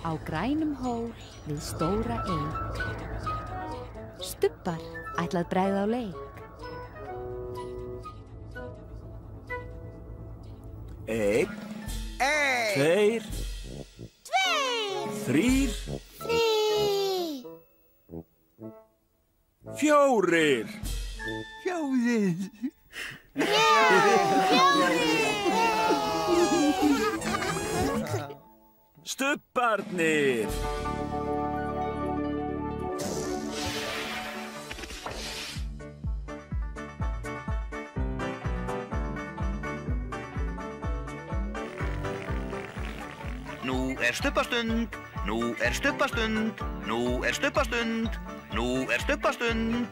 á grænum hól við stóra eik. Stubbar ætla að bregða á leik. Einn, tveir, þrír, fjórir. Stubbarnir. Nú er stubbastund, nú er stubbastund, nú er stubbastund, nú er stubbastund.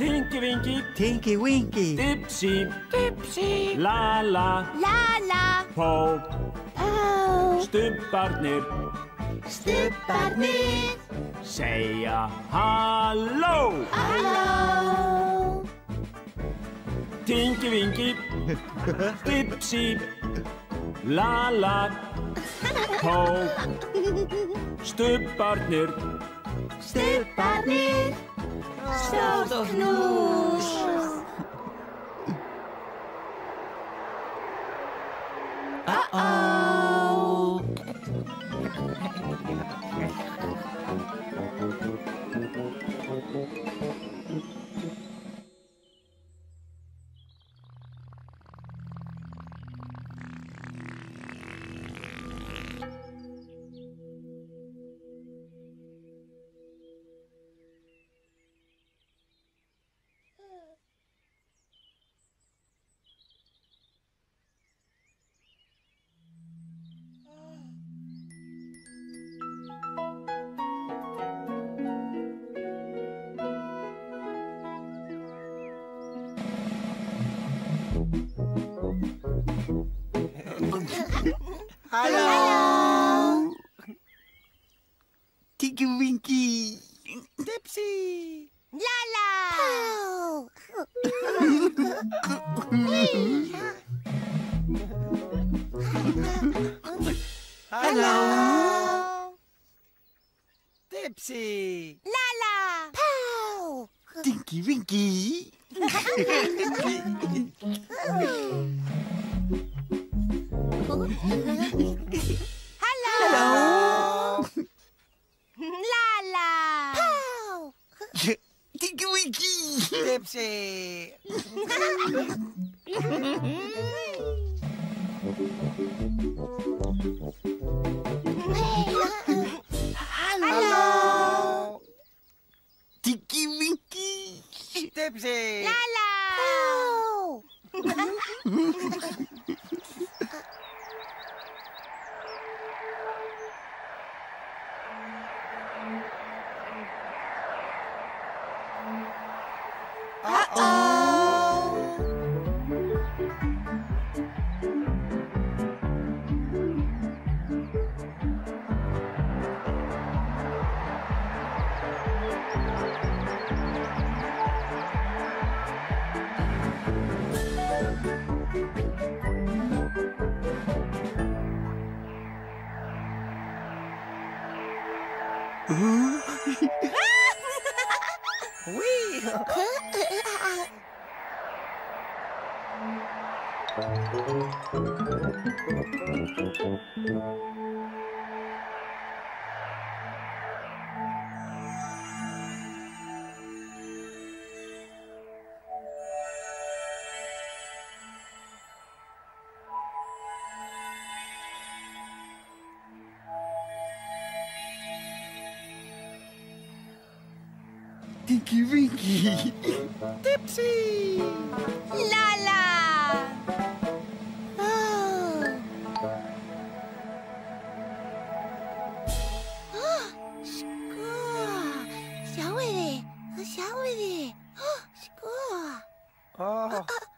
Tinky Winky, Tinky Winky, Dipsy, Dipsy, Lala, Lala, Pó, Pó, Stubbarnir, Stubbarnir, segja halló. halló. Tinky Winky, Dipsy, Lala, Pó, Stubbarnir, Stubbarnir, stórt knús. Halló! Tinky Winky, Dipsy, Lala. Hello! Dipsy, Lala. Tinky Winky. Hello. Lala. Tinky Winky, Dipsy. Hello. Tinky Winky, Dipsy. Lala. Tinky Winky, Dipsy. Lala.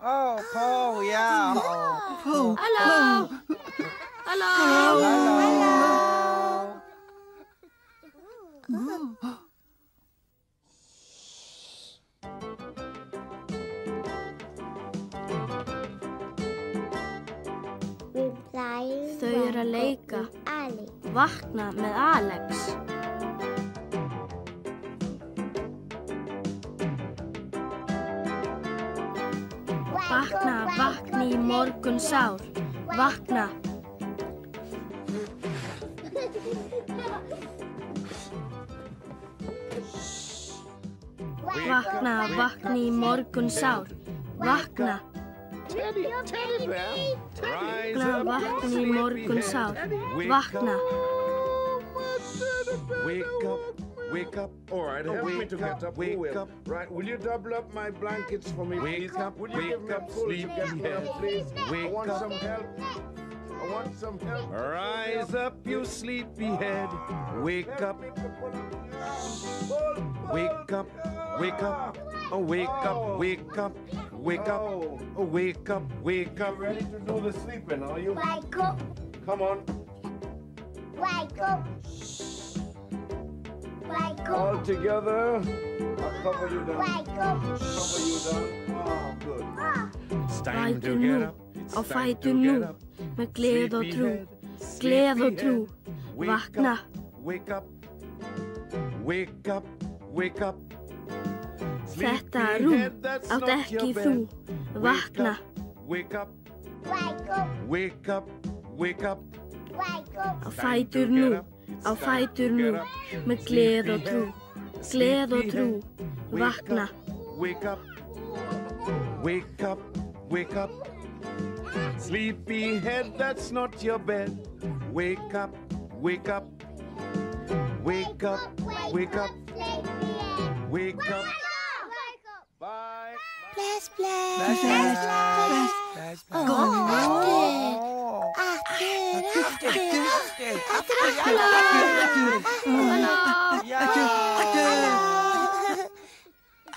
Oh, Paul, yeah. Paul. Hello. Þau eru að leika. Ali. Vakna með Alex. Vakna, vakni í morgun sár. Vakna. Vakna, vakni í morgun sár. Vakna. Vakna, vakni í morgun sár. Vakna. Wake up. All right, help me to get up. Wake up. Right, will you double up my blankets for me, please? Wake up, sleepyhead. Please. I want some help. I want some help. Rise up, you sleepyhead. Wake up. Wake up. Wake up. Oh, wake up. Wake up. Wake up. Oh, wake up. Wake up. Ready to do the sleeping, are you? Wake up. Come on. Wake up. Wake up. All together. I'll cover you down. Wake up. Cover you down. Oh, good. It's time to get up. Á fætur nú, með gleð og trú, gleð og trú. Vakna. Wake up. Wake up. Wake up. Þetta rúm átt ekki þú. Vakna. Wake up. Wake up. Wake up. Wake up. Wake up. Á fætur nú, á fætur nú, með gleð og trú, gleð og trú. Vakna. Wake up. Wake up. Wake up. Sleepyhead, that's not your bed. Wake up. Wake up. Wake up. Wake up. Wake up. Bye. Bless.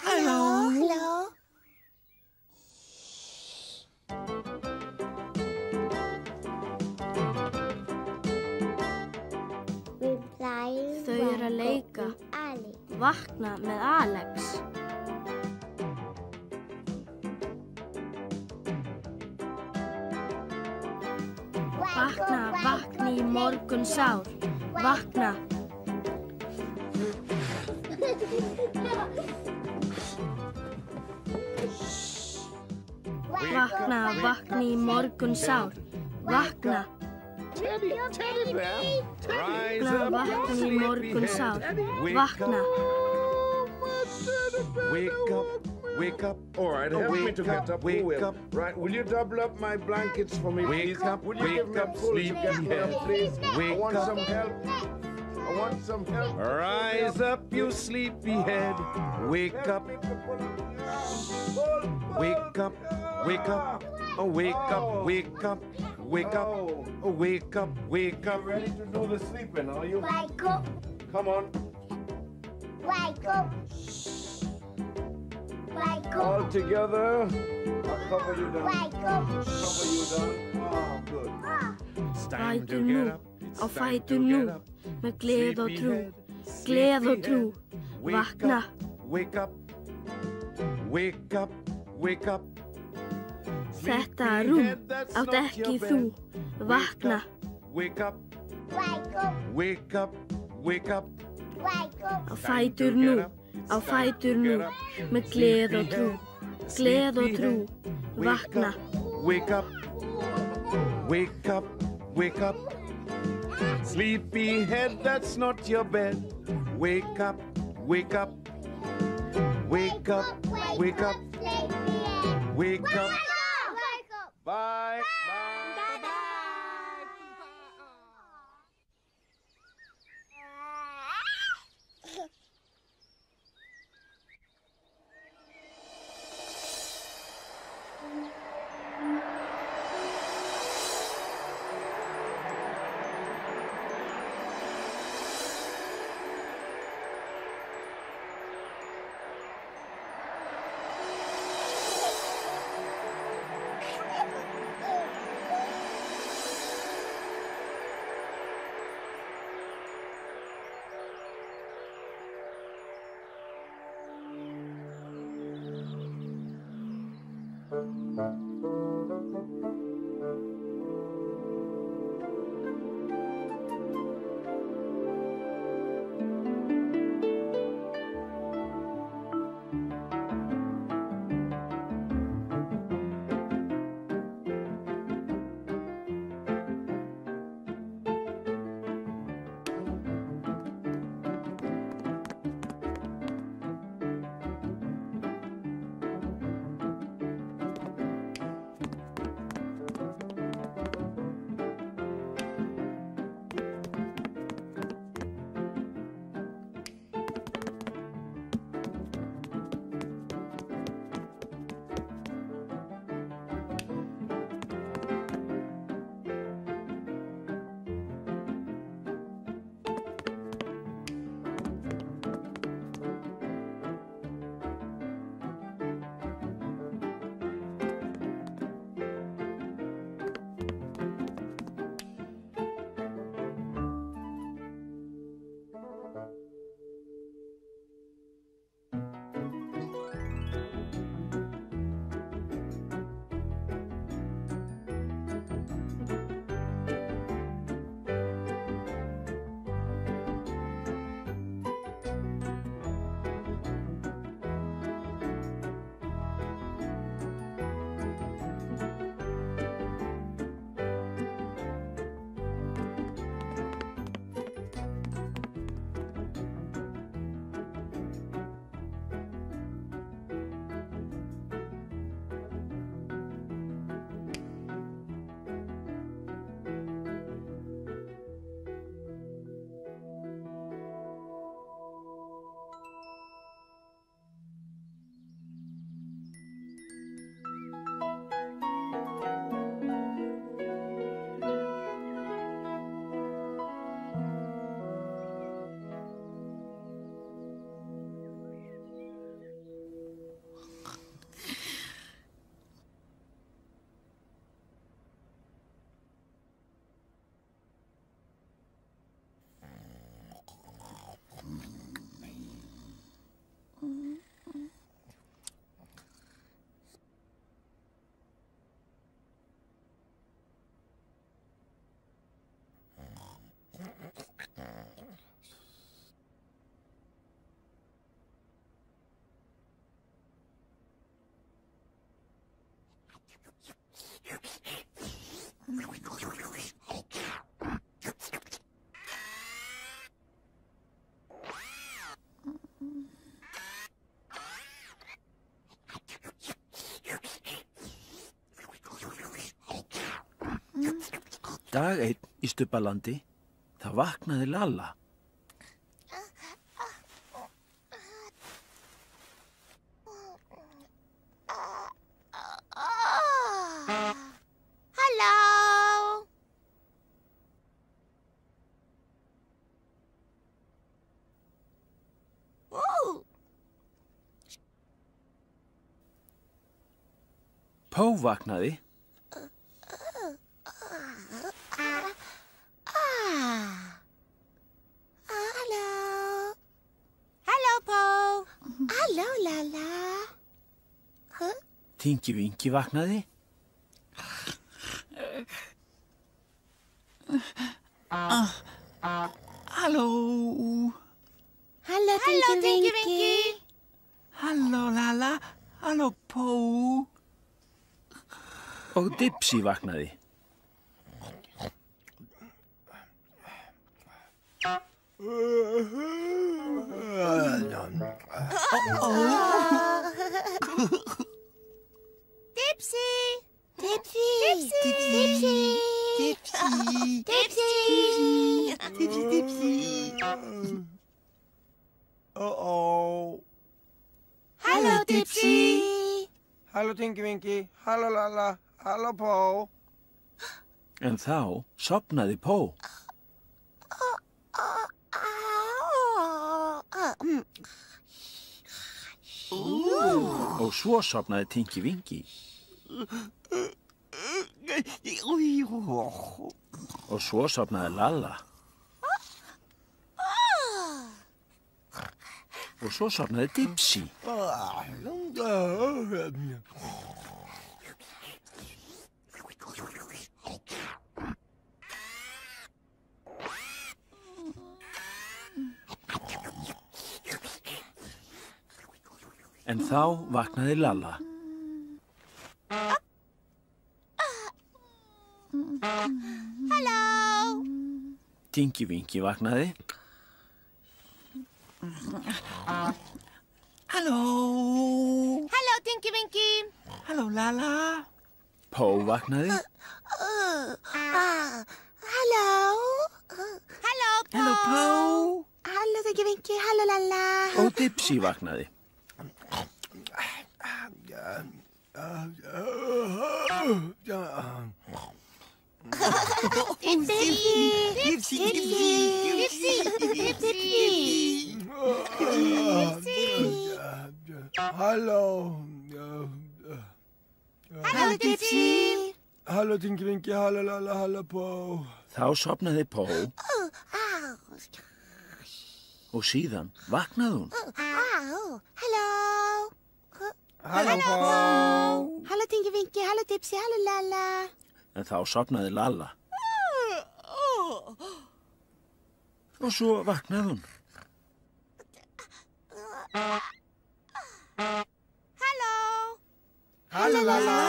Hello. Þau eru að leika. Vakna með Alex. Vakna, vakni í morgun sár. Vakna. Vakna, vakni í morgun sár. Vakna. Vakna, vakni í morgun sár. Vakna. Wake up. Wake up. All right, help me to get up. Wake up. Right, will you double up my blankets for me, please? Wake up. Will you give me a pull to get me up, please? I want some help. I want some help. Rise up, you sleepyhead. Wake up. Wake up. Wake up. Oh, wake up. Wake up. Wake up. Oh, wake up. Wake up. Ready to do the sleeping, are you? Wake up. Come on. Wake up. Wake up. All together. I'll cover you down. Wake up. Cover you down. Oh, good. Fætur nú, á fætur nú, með gleð og trú, gleð og trú. Vakna. Wake up. Wake up. Wake up. Þetta rúm átt ekki þú. Vakna. Wake up. Wake up. Wake up. Wake up. Wake up. Á fætur nú, á fætur nú, með gleð og trú, gleð og trú. Vakna. Wake up. Wake up. Wake up. Sleepyhead, that's not your bed. Wake up. Wake up. Wake up. Wake up. Wake up. Bye. Dag einn í Stubbalandi, það vaknaði Lalla. Halló. Pó vaknaði. Halló, Lalla. Tingi Vingi vaknaði. Halló. Halló, Tingi Vingi. Halló, Lalla. Halló, Pó. Og Dipsy vaknaði. Dipsy. Dipsy. Dipsy. Dipsy. Uh-oh. Halló, Dipsy. Halló, Tingi Vingi. Halló, Lalla. Halló, Pó. En þá sofnaði Pó. Og svo sofnaði Tingi Vingi. Og svo sofnaði Lalla. Og svo sofnaði Dipsy. En þá vaknaði Lalla. Halló. Tingi Vingi vaknaði. Halló. Halló, Tingi Vingi. Halló, Lalla. Pó vaknaði. Halló. Halló, Pó. Halló, Pó. Halló, Tingi Vingi. Halló, Lalla. Og Dipsy vaknaði. Halló. Halló, Dipsy. Halló, Tingi Vingi. Halló, Lalla. Halló, Pó. Þá sofnaði Pó. Og síðan vaknaði hún. Halló. Halló, Pó. Halló, Tingi Vingi. Halló, Dipsy. Halló, Lalla. En þá sofnaði Lalla. Og svo vaknaði hún. Halló. Halló, Lalla.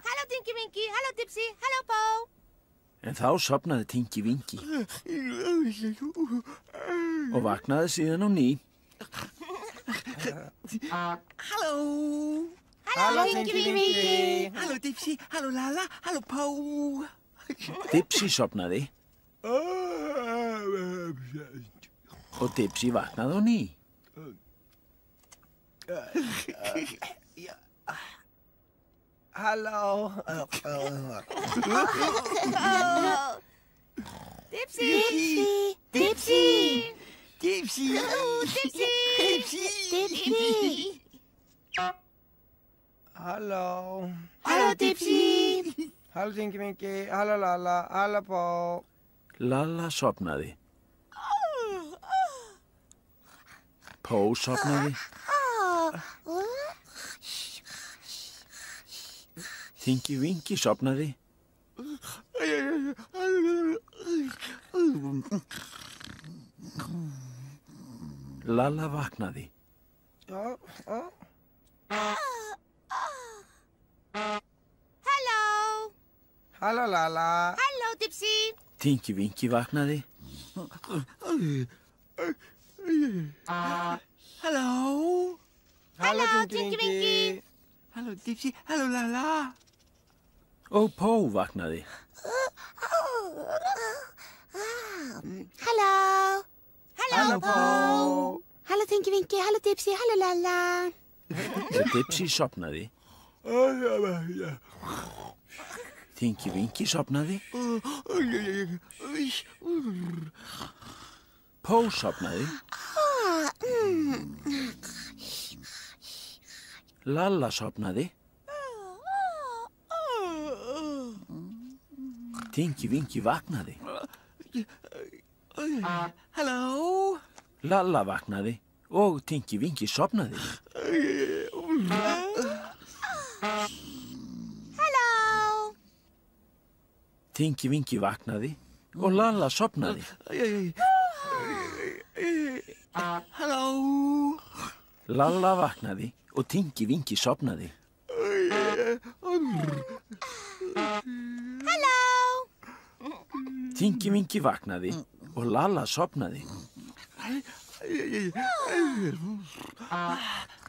Halló, Tingi Vingi. Halló, Dipsy. Halló, Pó. En þá sofnaði Tingi Vingi. Og vaknaði síðan á ný. Halló. Halló, Tingi Vingi. Halló, Dipsy. Halló, Lalla. Halló, Pó. Dipsy sofnaði. Og Dipsy vaknaði á ný. Halló. Dipsy. Dipsy. Dipsy. Dipsy. Dipsy. Halló. Halló, Dipsy. Halló, Tingi Vingi. Halló, Lalla. Halló, Pó. Lalla sofnaði. Pó sofnaði. Tingi Vingi sofnaði. Lalla vaknaði. Halló. Halló, Lala. Halló, Dipsy. Tinky Winky vaknaði. Halló. Halló, Tinky Winky. Halló, Dipsy. Halló, Lala. Og Pó vaknaði. Halló. Halló, Pó. Halló, Tinky Winky. Halló, Dipsy. Halló, Lala. Og Dipsy sopnaði. Tinky Winky sopnaði. Pó sopnaði. Lalla sopnaði. Tinky Winky vaknaði. Halló. Lalla vaknaði og Tinky Winky sopnaði. Halló. Tinky Winky vaknaði og Lalla sopnaði. Halló. Lalla vaknaði og Tinky Winky sopnaði. Halló. Tinky Winky vaknaði og Lalla sopnaði.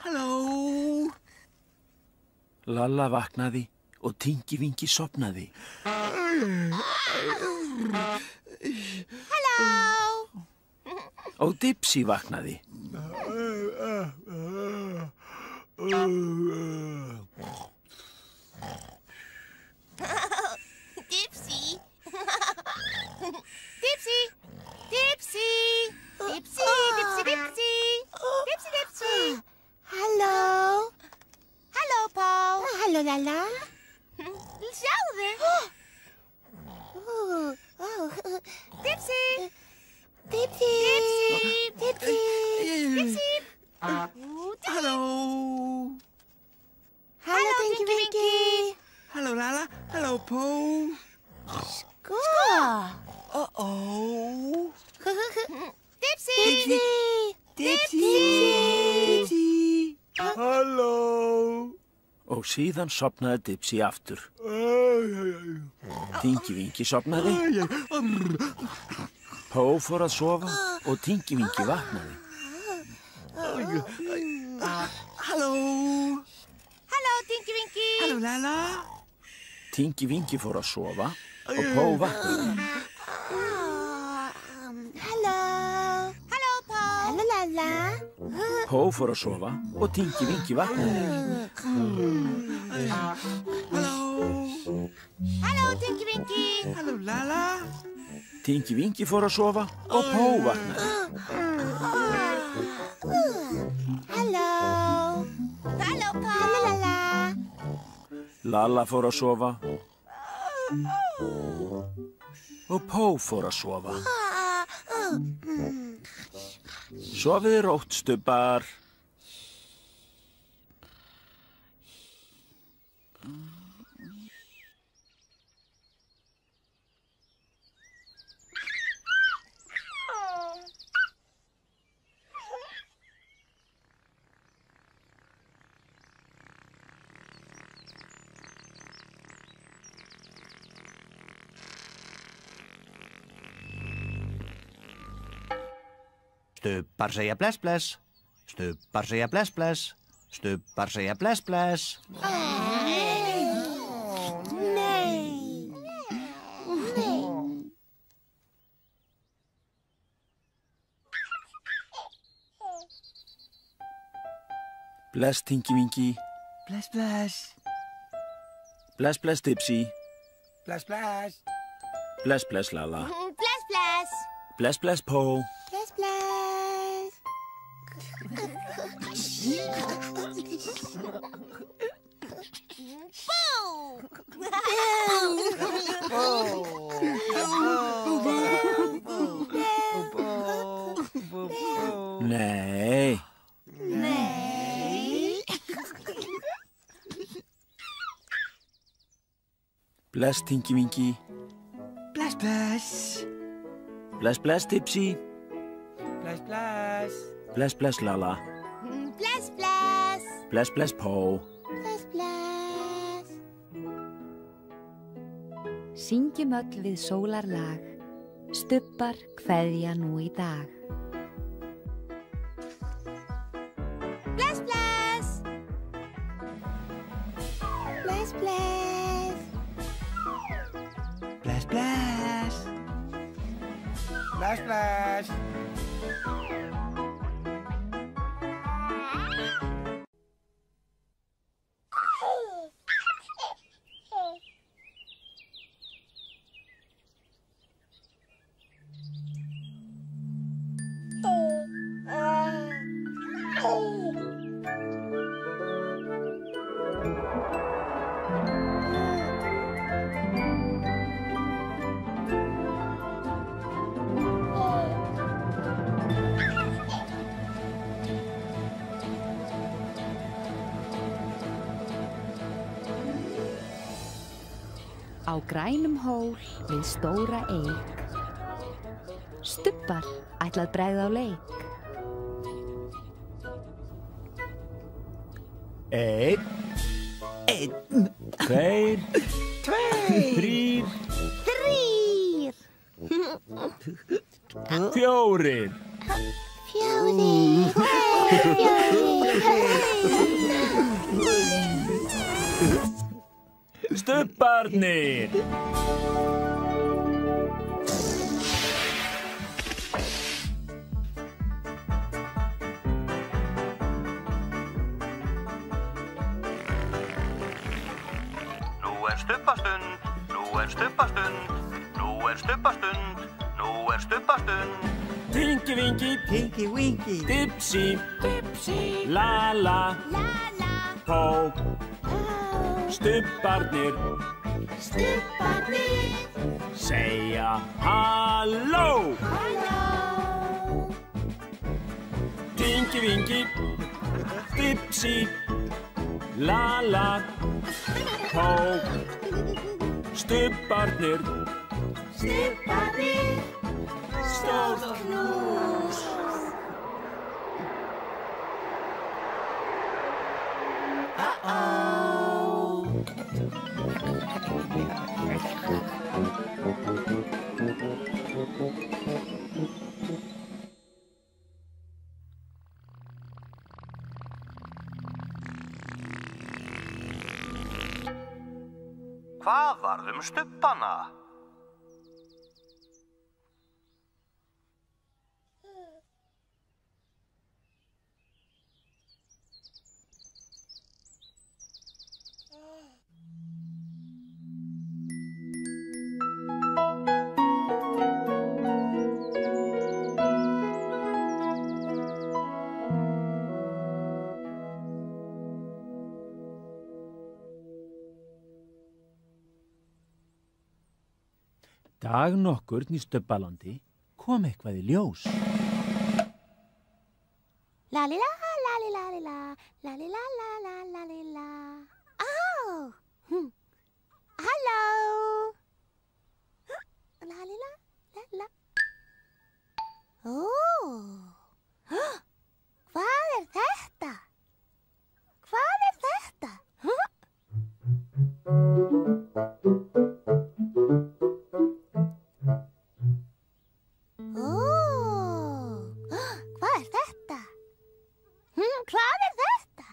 Halló. Lalla vaknaði og Tinky Winky sopnaði. Halló. Og Dipsy vaknaði. Dipsy. Dipsy. Dipsy. Dipsy, Dipsy, Dipsy. Dipsy, Dipsy. Halló. Halló, Pó. Halló, Lala. Sjáðu. Dipsy. Dipsy. Dipsy. Dipsy. Dipsy. Halló. Halló, Tinky Winky. Halló, Lala. Halló, Pó. Sko. Uh-oh. Dipsy. Dipsy. Dipsy. Halló. Og síðan sopnaði Dipsy aftur. Tinky Winky sopnaði. Pó fór að sofa og Tinky Winky vaknaði. Halló. Halló, Tinky Winky. Halló, Lala. Tinky Winky fór að sofa og Pó vaknaði. Halló. Halló, Pó. Halló, Lala. Pó fór að sofa og Tinky Winky vaknaði. Halló. Halló, Tinky Winky. Halló, Lala. Tinky Winky fór að sofa og Pó vaknaði. Halló. Halló, Pó. Halló, Lala. Lalla fór að sofa og Pó fór að sofa. Sofiði rótt, stubbar. Stubbar segja bless bless. Stubbar segja bless bless. Stubbar segja bless bless. Bless, Tinky Winky. Bless, bless. Bless, bless, Dipsy. Bless, bless. Bless, bless, Lalla. Bless, bless. Bless, bless, Pó. Bless, bless. Nei. Nei. Bless, Tinky Winky. Bless, bless. Bless, bless, Dipsy. Bless, bless. Bless, bless, Lalla. Bless, bless. Bless, bless, Pó. Bless, bless. Syngjum öll við sólarlag, stubbar kveðja nú í dag. Bless, bless. Bless, bless. Bless, bless. Bless, bless. Á grænum hól við stóra eik, stubbar ætlað bregða á leik. Einn, tveir, þrír, fjórir. Stubbarnir. Nú er stubbastund, nú er stubbastund, nú er stubbastund, nú er stubbastund. Tinky Winky, Tinky Winky. Dipsy, Lala, Pó. Stubbarnir, segja halló. Tinky Winky, Dipsy, Lala, Pó. Stubbarnir, stórt knús. Hvað varð stubbana? Dag nokkurn í Stubbalandi kom eitthvað í ljós. La-li-la, la-li-la-li-la, la-li-la-la-la, la-li-la. Oh! Halló! La-li-la, la-la. Hvað er þetta? Hvað er þetta? Hvað er þetta? Hvað er þetta?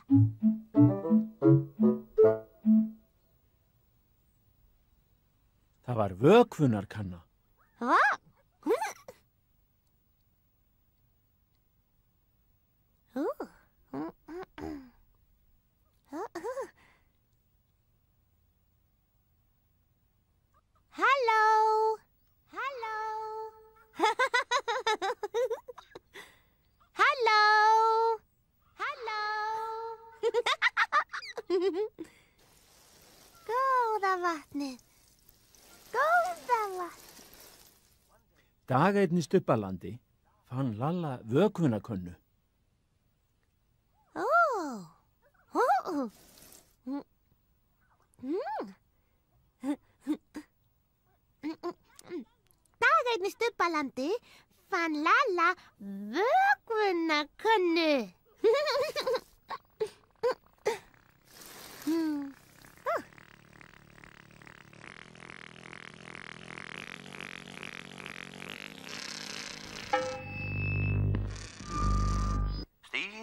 Það var vökvunarkanna. Halló! Halló! Halló! Halló! Góða vatnið. Góða vatnið. Dag einn í Stubbalandi fann Lalla vökvunarkönnu. Dag einn í Stubbalandi fann Lalla vökvunarkönnu.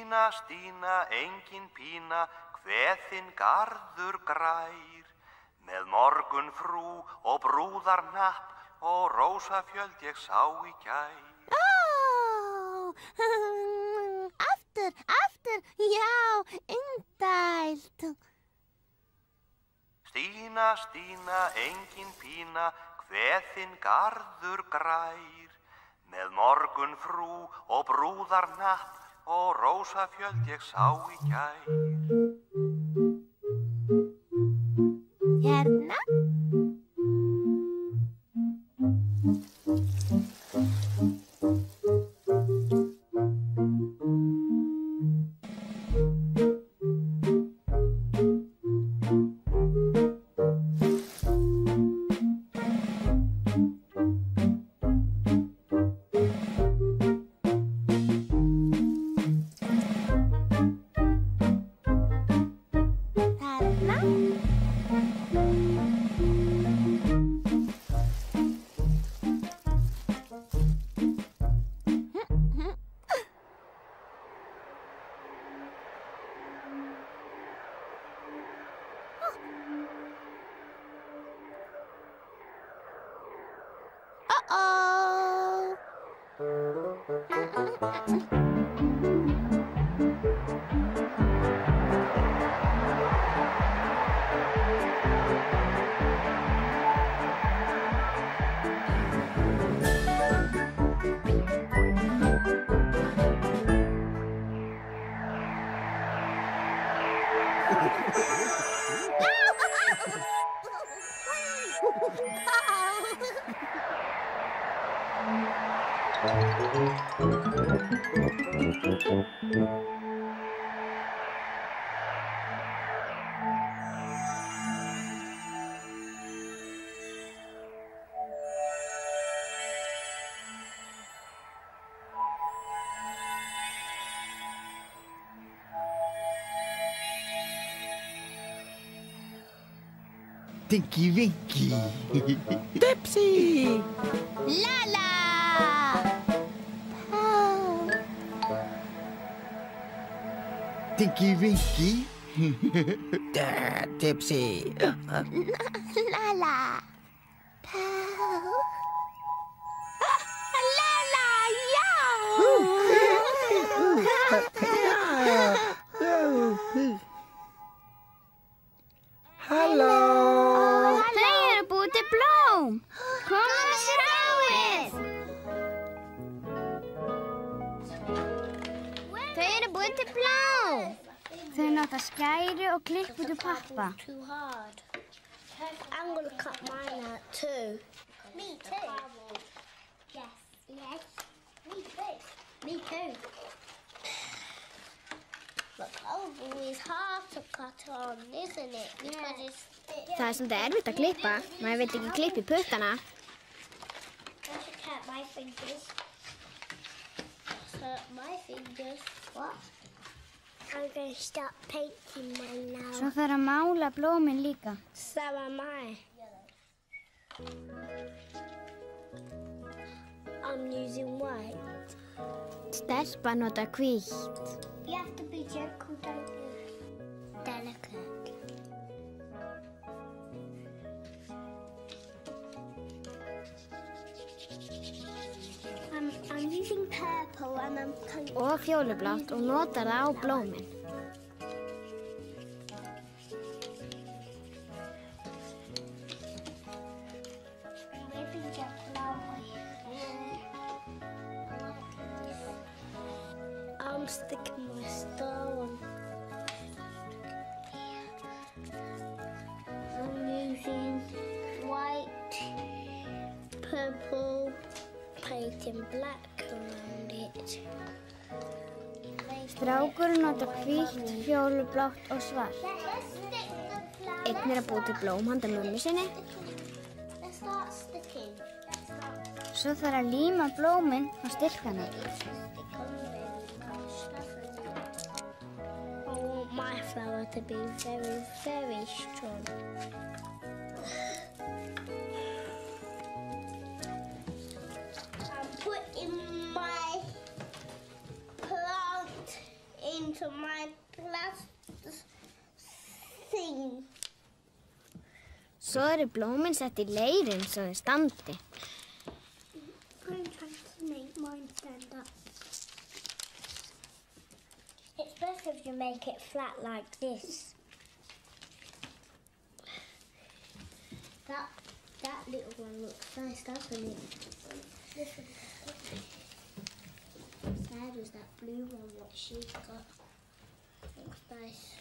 Stína, Stína, engin pína, hveðinn garður grær. Með morgunfrú og brúðarnapp og rósafjöld ég sá í gær. Aftur, já, indælt. Stína, Stína, engin pína, hveðinn garður grær. Með morgunfrú og brúðarnapp og rósafjöld ég sá í gær. Hérna. Tinky Winky. Dipsy. Lala. Tinky Winky. Dipsy. Lala. Lala, Halló. Þau eru búið til blóm. Komum að sjáið. Þau eru búið til blóm. Þau nota skæri og klipp út úr pappa. Too hard. I'm gonna cut mine out too. Me too. Yes. Yes. Me too. Me too. But oval is hard to cut on, isn't it? Because it's Það svolítið erfitt að klippa. Maður vill ekki klippa í puttana. I should cut my fingers. Hurt my fingers. What? I'm going to start painting mine now. Svo þarf að mála blómin líka. So am I. I'm using white. Stelpa nota hvítt. You have to be gentle, don't you? Delicate. I'm using purple and I'm kind of... Og fjólublátt og notar það á blómin. Maybe just flower. I'm sticking my star on. I'm using white, purple, painting black around it. Strákurinn notar hvítt, fjólublátt og svart. Einn er að búa til blóm handa mömmu sinni. Let's start sticking. Svo þarf að líma blómin á styrkana. I want my flower to be very, very strong. I'm putting my plant in into my glass thing. Svo eru blómin sett í leirinn svo þau standi. I'm trying to make mine stand up. It's best if you make it flat like this. That little one looks nice, doesn't it? This one. Sad is that blue one, what she's got. Looks nice.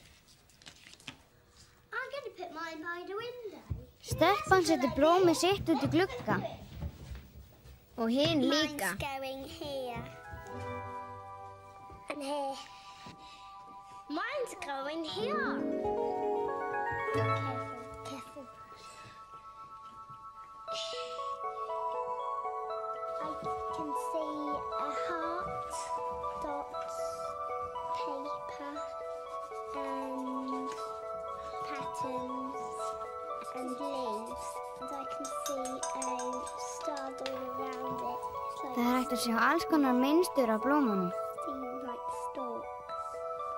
I'm going to put mine by the window. Stelpan setur blómið sitt út í glugga. Og hinn líka. Mine's going here. And here. Mine's going here. Careful. I can see a heart, dots, paper, and patterns and leaves. And I can see a star all around it. Það hægt að sjá alls konar mynstur á blómunum. Seem like stalks.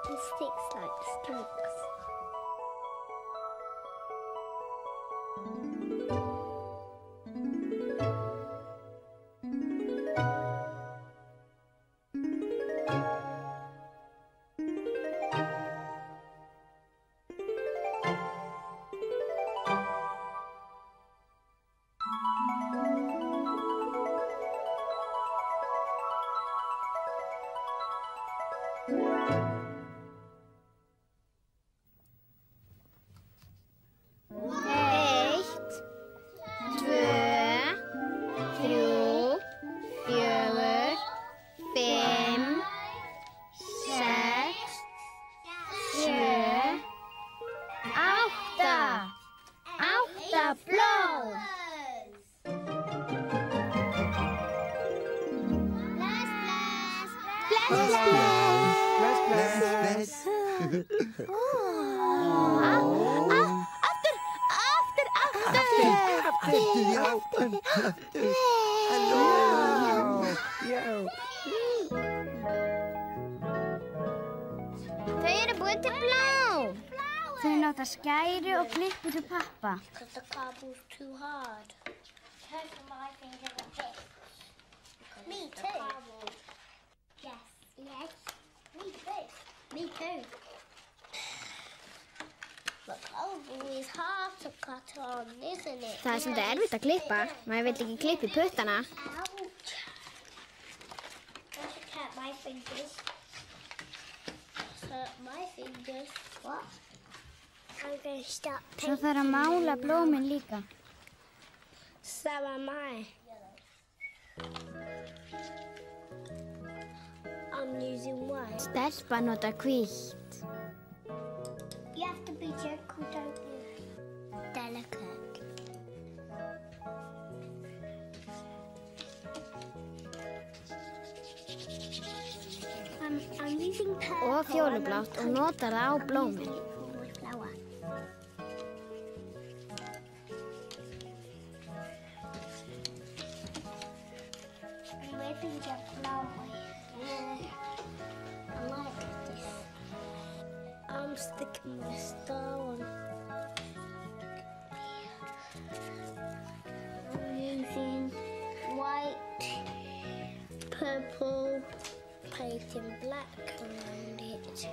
And sticks like stalks. Þau eru búin til blóm. Þau nota skæru og klippur til pappa. Because the cardboard's too hard. Because my fingers are big. Me too. Yes. Me too. Me too. The cardboard is hard to cut on, isn't it? Það svolítið erfitt að klippa. Maður vill ekki klippa í puttana. Ouch. I should cut my fingers. Hurt my fingers. What? I'm going to start Svo þarf að mála blómin líka. So am I. I'm using white. Stelpa nota hvítt. You have to be gentle, don't you? Delicate. I'm using purple. Og fjólublátt og notar það á blómin. I like this. I'm sticking my star on. I'm using white, purple, painting black around it.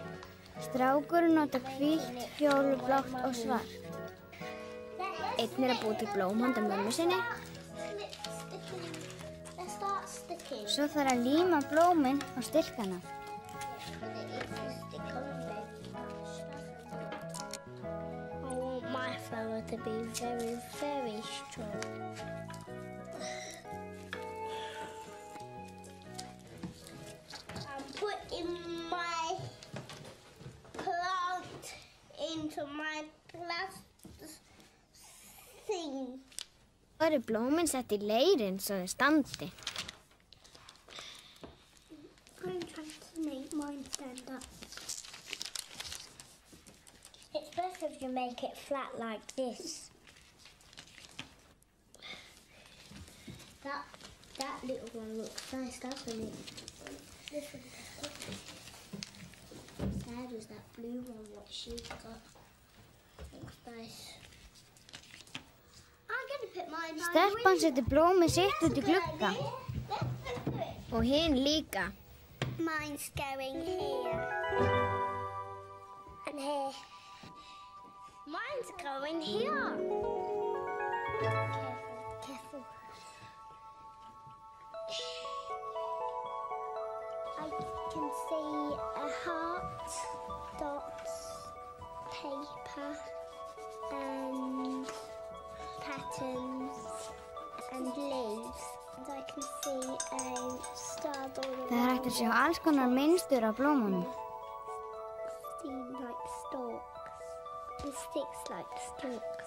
Strákurinn nota hvítt, fjólublátt og svart. Einn að búa til blóm handa mömmu sinni. Svo þarf að líma blómin á stilkana. I want my flower to be very, very strong. I'm putting my plant into my glass thing. Svo eru blómin sett í leirinn svo þau standi. I'm trying to make mine stand up. It's best if you make it flat like this. That little one looks nice, doesn't it? This one. hair was that blue one what she got. Looks nice. I'm gonna put mine on. Stelpan setur blómið sitt út í glugga. Og hinn líka. Mine's going here. And here. Mine's going here. Careful. I can see a heart, dots, paper, and patterns, and leaves. And I can see a starboard. Það hægt að sjá alls konar mynstur á blómunum. Seem like stalks. And sticks like stalks.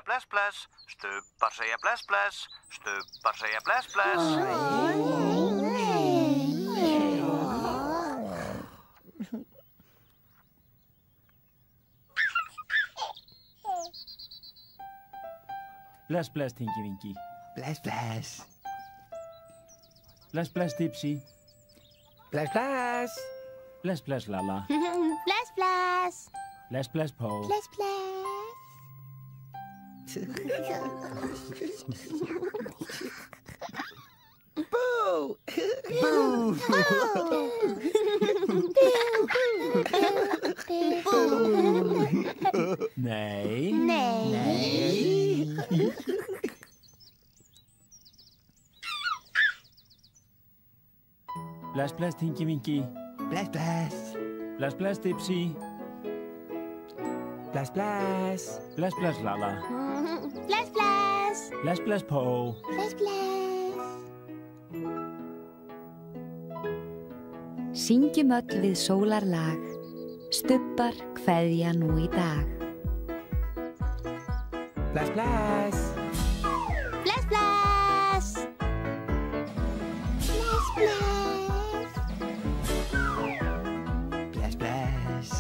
bless bless, stubbar segja bless bless, stubbar segja bless bless. Bless, bless, Tinky Winky. Bless, bless. Bless, bless, Dipsy. Bless, bless. Bless, bless, Lala. Bless, bless. Bless, bless, Po. Bless, bless. Boo! Nei. Nei. Bless, bless, Tinky Winky. Bless, bless. Bless, bless, Dipsy. Bless, bless. Bless, bless, Lala. Bless, bless. Bless, bless, Po. Bless, bless. Syngjum öll við sólarlag, stubbar kveðja nú í dag. Bless, bless. Bless, bless. Bless, bless. Bless, bless.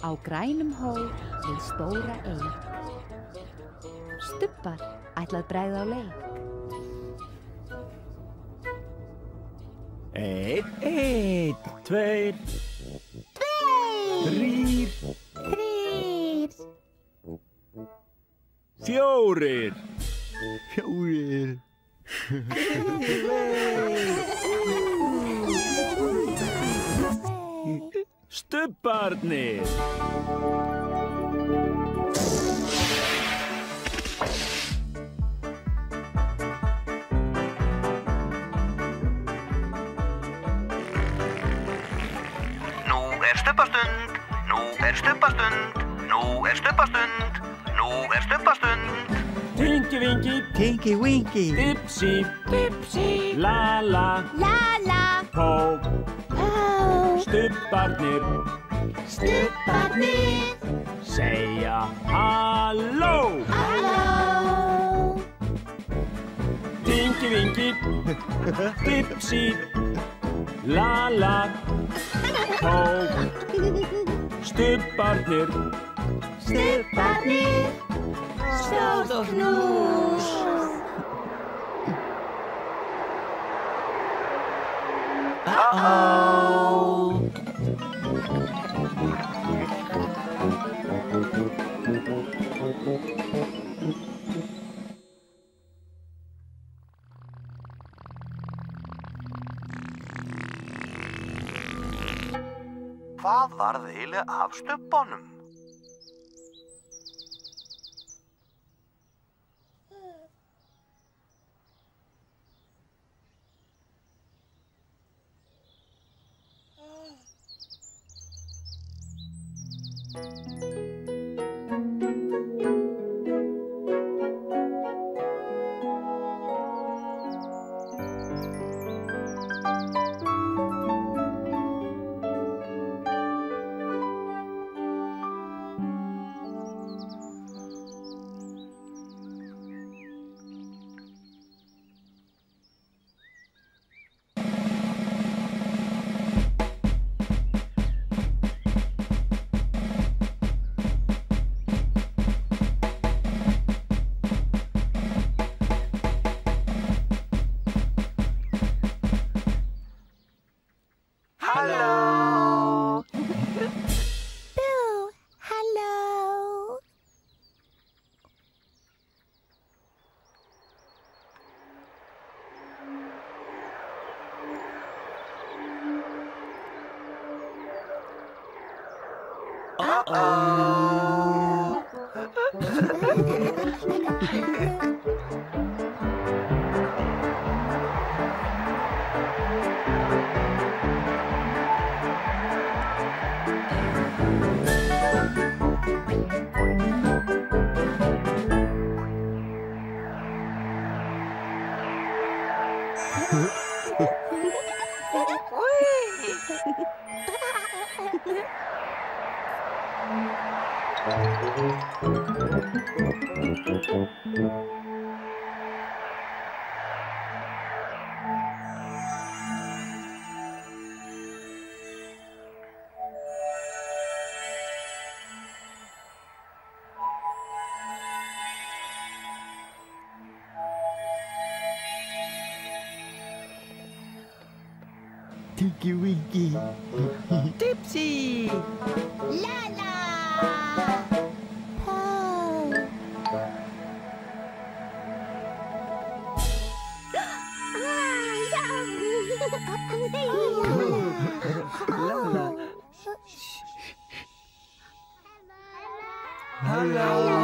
Á grænum hól við stóra eik. Stubbar ætlað bregða á leik. Einn, tveir, þrír, fjórir. Stubbarnir. Nú er stubbastund, nú er stubbastund, nú er stubbastund, nú er stubbastund. Tinky Winky, Tinky Winky. Dipsy, Dipsy. Lala, Lala. Po. Pó. Stubbarnir, Stubbarnir. segja halló. Halló. Tinky Winky, Dipsy, Lala, Po. Stubbarnir, Stubbarnir. Stórt knús. Hvað varð eiginlega af stubbunum? Tinky Winky. Tipsy. Lala. Lala.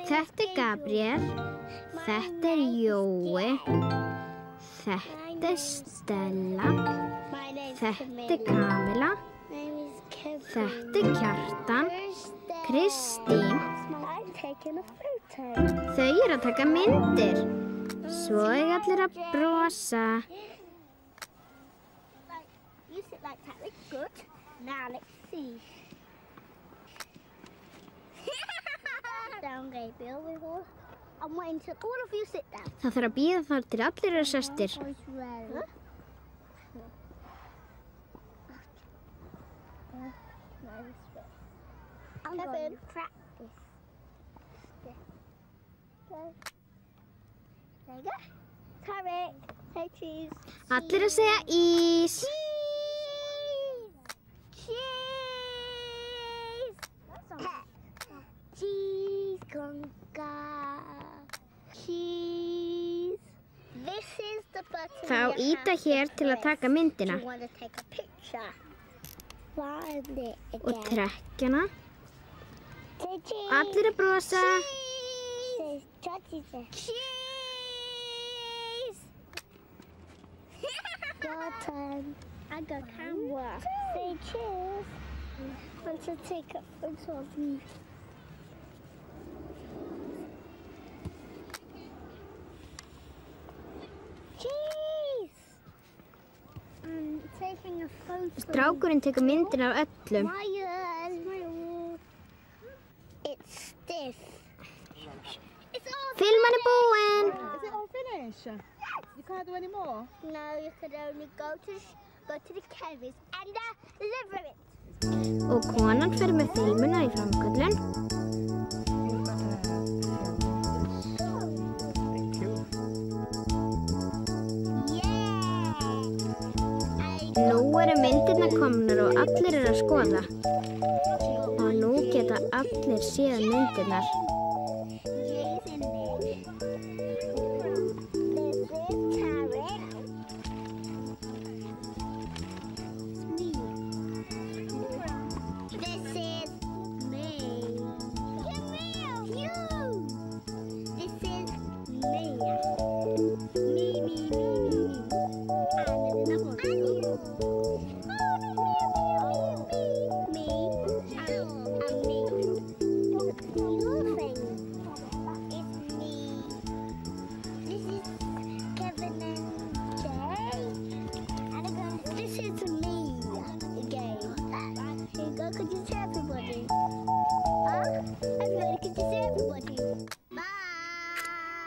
Þetta Gabriel, þetta Jói, þetta Stella, þetta Kamila, þetta Kjartan, Kristín. Þau að taka myndir. Svo allir að brosa. You sit like that, that's good. Now let's see. Down, Gabriel. I'm waiting till all of you sit down. Það þarf að bíða þar til allir eru sestir. I'm going to practice. Okay. There you go. Tarek, say cheese. Allir að segja ís. Cheese. Cheese, conga. Cheese. This is the button. Þá íta hér til að taka myndina. You want to take a picture. Find it again. Og trekkjana. Say cheese. Allir að brosa. Cheese. Cheese. Your turn. I got camera. Say cheese. I want to take a photo of you. Cheese. I'm taking a photo. Strákurinn tekur myndina af öllum. It's stiff. Filman er búinn. Is it all finished? You can't do any more? No, you could only go to the chemist and deliver it. Og konan fer með filmuna í framköllun. Nú eru myndirnar komnar og allir eru að skoða. Og nú geta allir séð myndirnar.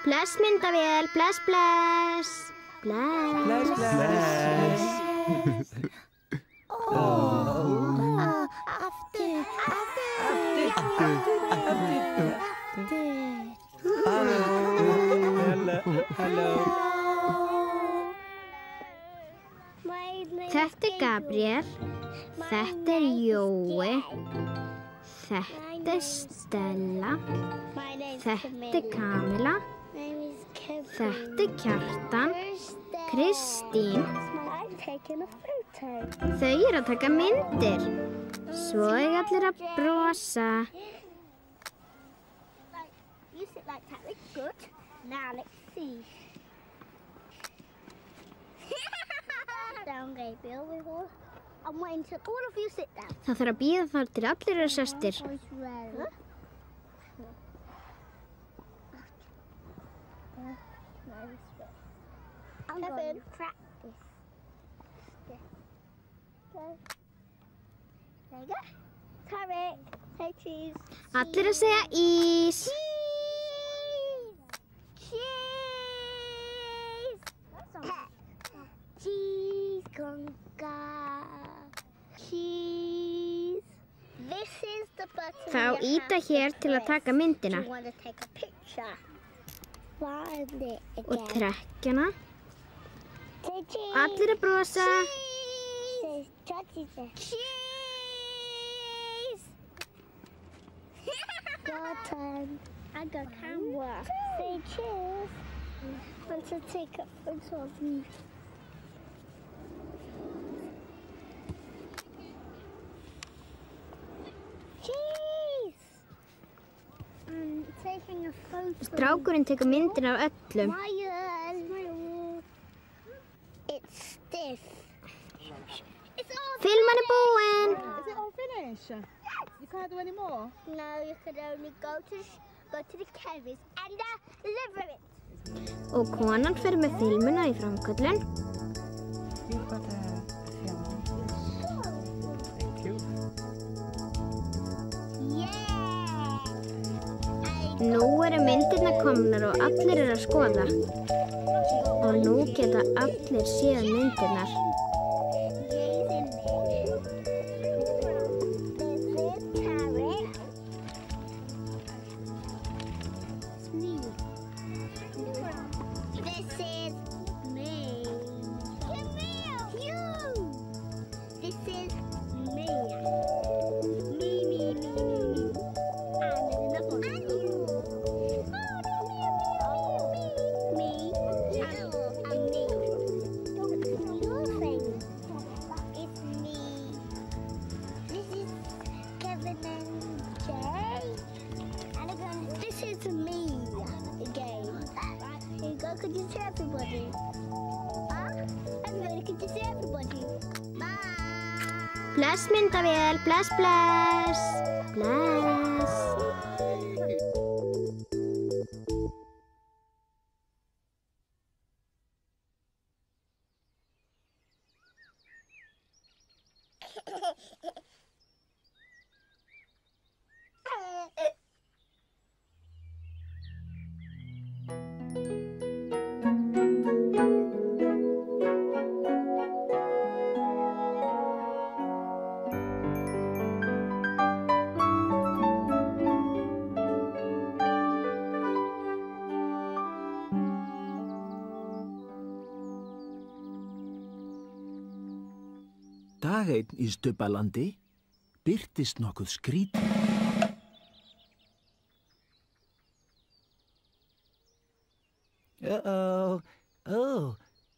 Bless myndavél, bless, bless. Bless. Bless, bless. After. Hello. Þetta Gabriel, þetta Jói, þetta Stella, þetta Kamila, Þetta Kjartan, Kristín. Þau að taka myndir. Svo allir að brosa. You sit like that, it's good. Now let's see. Down, Gabriel, I'm waiting till all of you sit down. Það þarf að bíða þar til allir eru sestir. I'm going to practice. There you go. Tarek, say cheese. Allir að segja ís. Cheese. Cheese conga. Cheese. This is the button. Þá íta hér til að taka myndina. You want to take a picture. Find it again. Og trekkjana. Say cheese. Allir að brosa. Cheese. Cheese. Your turn. I got camera. Say cheese. I want to take a photo of you. Cheese. I'm taking a photo. Strákurinn tekur myndina af öllum. It's stiff. Filman búinn. Is it all finished? You can't do any more? No, you can only go to the chemist and deliver it. Og konan fer með filmuna í framköllun. Nú eru myndirnar komnar og allir eru að skoða. Og nú geta allir séð myndirnar. Could you see everybody? Everybody, could you see everybody? Bye! Bless myndavél, bless, bless, bless. Dag einn í Stubbalandi birtist nokkuð skrítið.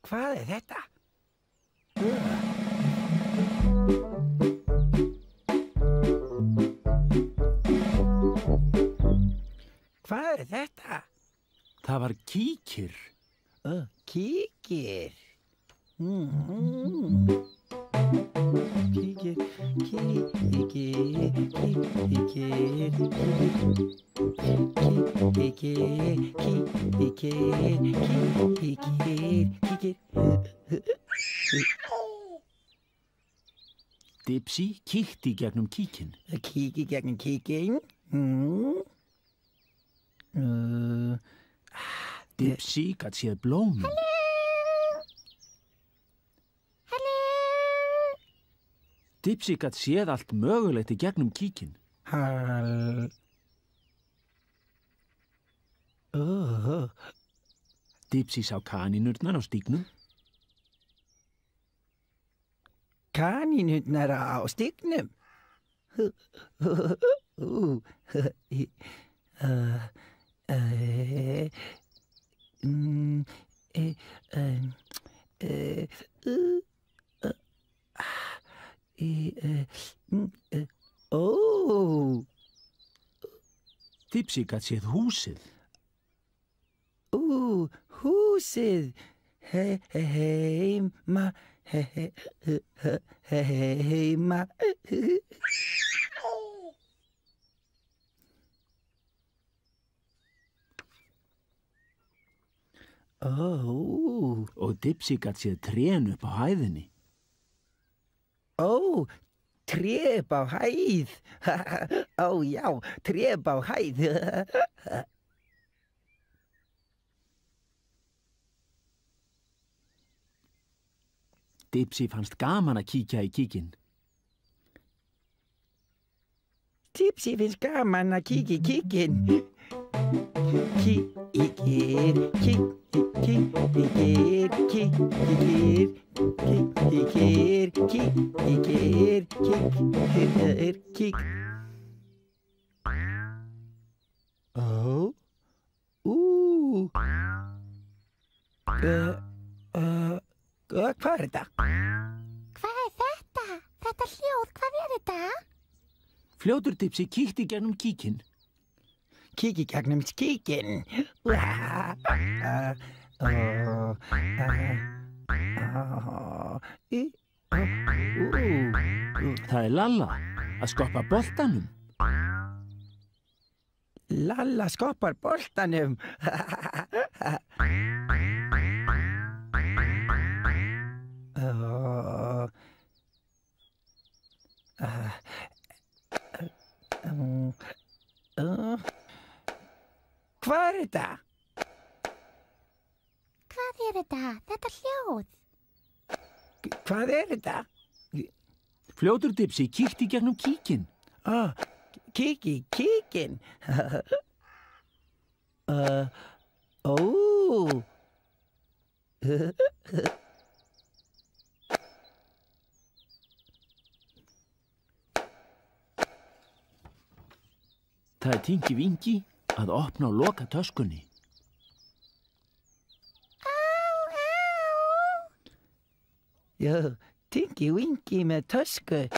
Hvað þetta? Hvað þetta? Það var kíkir. Kíkir. Kíkir, Dipsy kíkti gegnum kíkinn. Kíkir gegnum kíkinn. Dipsy gat séð blóm. Dipsy gat séð allt mögulegt í gegnum kíkinn. Dipsy sá kanínurnar á stígnum. Kanínurnar á stígnum? Dipsy gat séð húsið. Húsið. Heima. Heima. Og Dipsy gat séð trén upp á hæðinni. Tré upp á hæð. Já, tré upp á hæð. Dipsy fannst gaman að kíkja í kíkinn. Dipsy finnst gaman að kíkja í kíkinn. Hvað þetta? Hvað þetta? Þetta hljóð, hvað þetta? Fljótur Dipsy kíkti gegnum kíkinn. Kíkti gegnum kíkinn. Það Lalla að skoppa boltanum. Lalla skoppar boltanum. Hvað þetta? Hvað þetta? Þetta hljóð. Hvað þetta? Fljótur Dipsy kíkti gegnum kíkinn. Kíkinn. Það Tinky Winky að opna og loka töskunni. Já, Tinky Winky með tösku.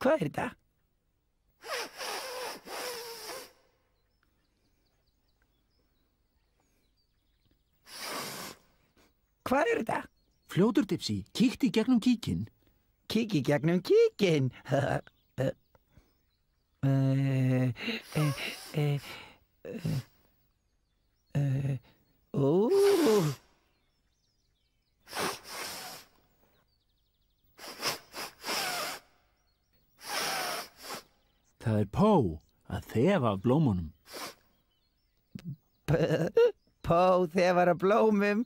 Hvað þetta? Hvað þetta? Fljótur Dipsy kíkti gegnum kíkinn. Kíkti gegnum kíkinn. Það Pó að þefa af blómunum. Pó þefar af blómum.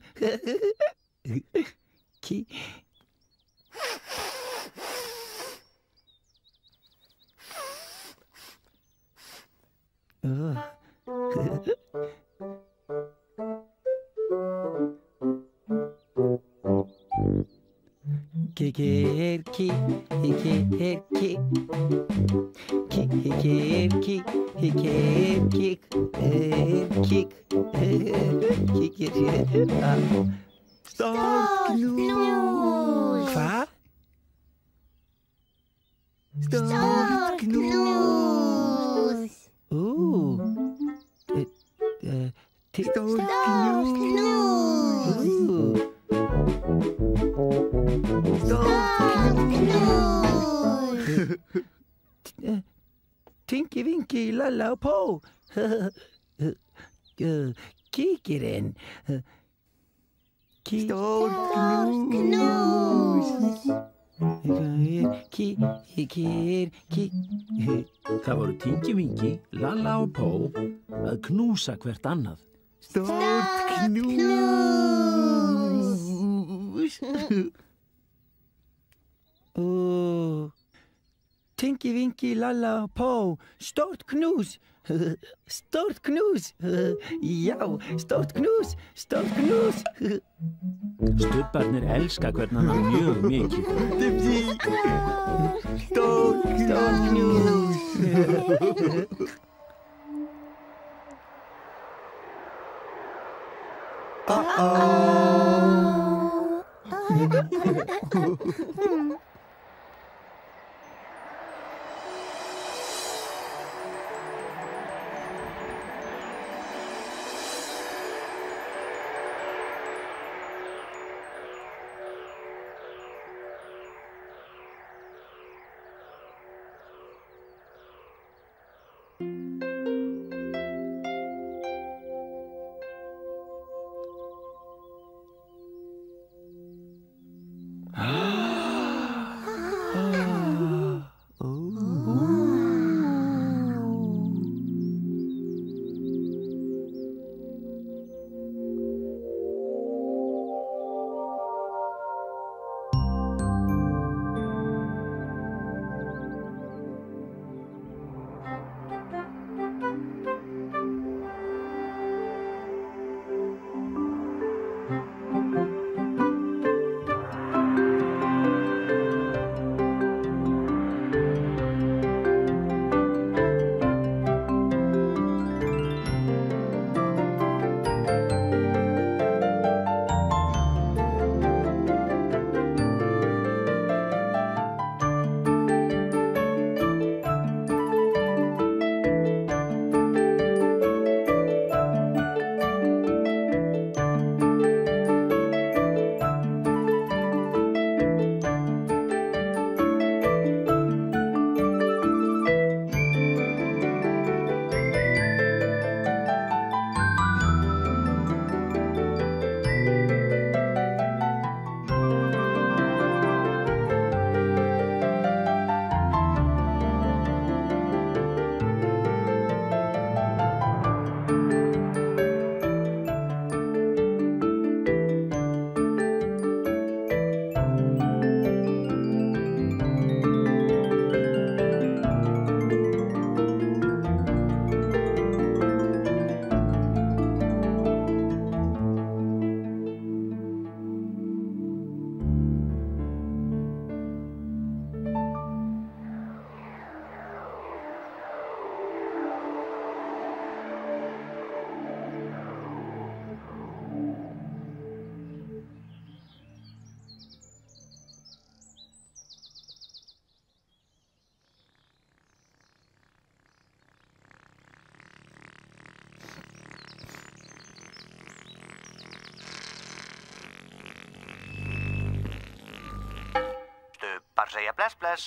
Stórknús. Hvað? Stórknús. Tinky Winky, Lalla og Pó. Kíkirinn. Stórknús. Það voru Tinky Winky, Lalla og Pó að knúsa hvert annað. Stórknús. Tinky Winky, Lalla og Pó, stórt knús. Stórt knús. Já, stórt knús, stórt knús. Stubbarnir elska hvern annan mjög mikið. Dipsy. Stórt knús. Stubbar segja bless bless.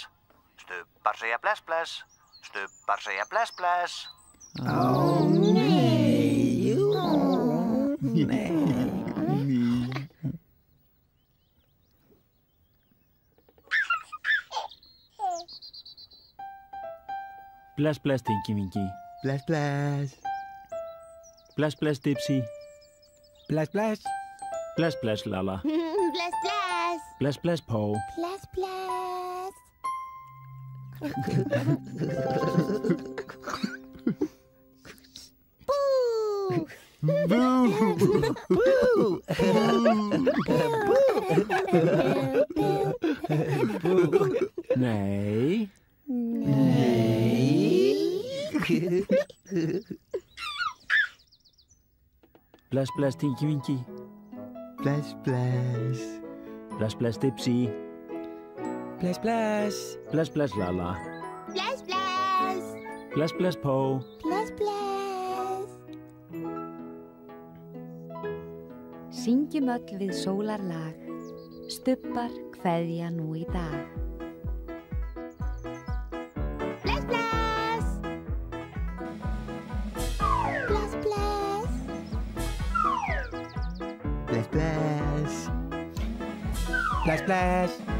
Stubbar segja bless bless. Stubbar segja bless bless. Ó, nei. Nei. Bless, bless, Tinky Winky. Bless, bless. Bless, bless, Dipsy. Bless, bless. Bless, bless, Lalla. Bless, bless. Bless, bless, Po. Bless, bless. Boo! Boo! Nei. Bless, bless, Tinky Winky. Bless, bless. Bless, bless, Dipsy. Bless, bless. Bless, bless, Lalla. Bless, bless. Bless, bless, Po. Bless, bless. Syngjum öll við sólarlag, stubbar kveðja nú í dag. Bless, bless. Bless, bless. Bless, bless. Bless, bless.